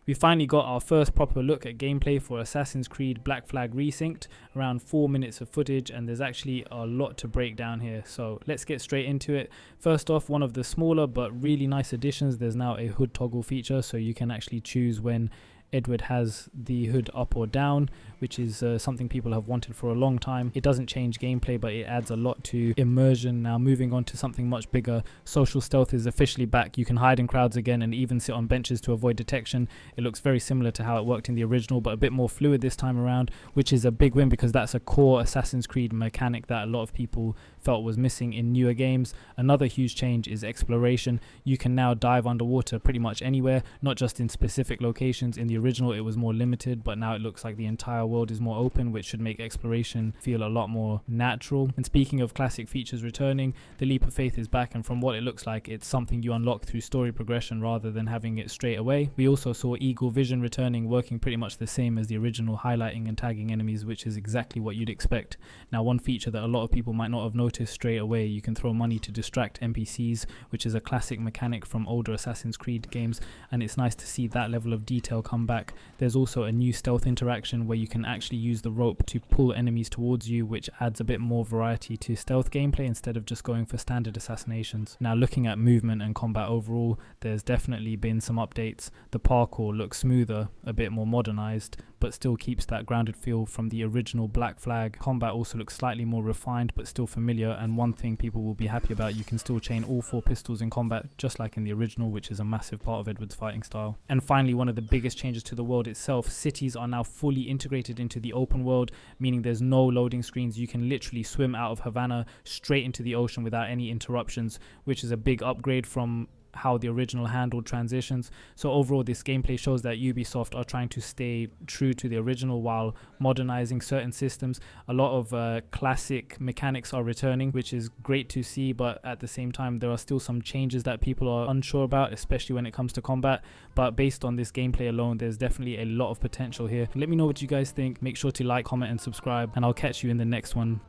We finally got our first proper look at gameplay for Assassin's Creed Black Flag Resynced, around 4 minutes of footage, and there's actually a lot to break down here, so let's get straight into it. First off, one of the smaller but really nice additions, there's now a hood toggle feature, so you can actually choose when Edward has the hood up or down, which is something people have wanted for a long time. It doesn't change gameplay, but it adds a lot to immersion. Now moving on to something much bigger, social stealth is officially back. You can hide in crowds again and even sit on benches to avoid detection. It looks very similar to how it worked in the original, but a bit more fluid this time around, which is a big win because that's a core Assassin's Creed mechanic that a lot of people felt was missing in newer games. Another huge change is exploration. You can now dive underwater pretty much anywhere, not just in specific locations. In the original it was more limited, but now it looks like the entire world is more open, which should make exploration feel a lot more natural. And speaking of classic features returning, the leap of faith is back, and from what it looks like, it's something you unlock through story progression rather than having it straight away. We also saw eagle vision returning, working pretty much the same as the original, highlighting and tagging enemies, which is exactly what you'd expect. Now one feature that a lot of people might not have noticed straight away, you can throw money to distract NPCs, which is a classic mechanic from older Assassin's Creed games, and it's nice to see that level of detail come back. There's also a new stealth interaction where you can actually use the rope to pull enemies towards you, which adds a bit more variety to stealth gameplay instead of just going for standard assassinations. Now looking at movement and combat overall, there's definitely been some updates. The parkour looks smoother, a bit more modernized, but still keeps that grounded feel from the original Black Flag. Combat also looks slightly more refined but still familiar, and one thing people will be happy about, you can still chain all 4 pistols in combat just like in the original, which is a massive part of Edward's fighting style. And finally, one of the biggest changes to the world itself, cities are now fully integrated into the open world, meaning there's no loading screens. You can literally swim out of Havana straight into the ocean without any interruptions, which is a big upgrade from how the original handled transitions. So overall, this gameplay shows that Ubisoft are trying to stay true to the original while modernizing certain systems. A lot of classic mechanics are returning, which is great to see, but at the same time there are still some changes that people are unsure about, especially when it comes to combat. But based on this gameplay alone, there's definitely a lot of potential here. Let me know what you guys think. Make sure to like, comment and subscribe, and I'll catch you in the next one.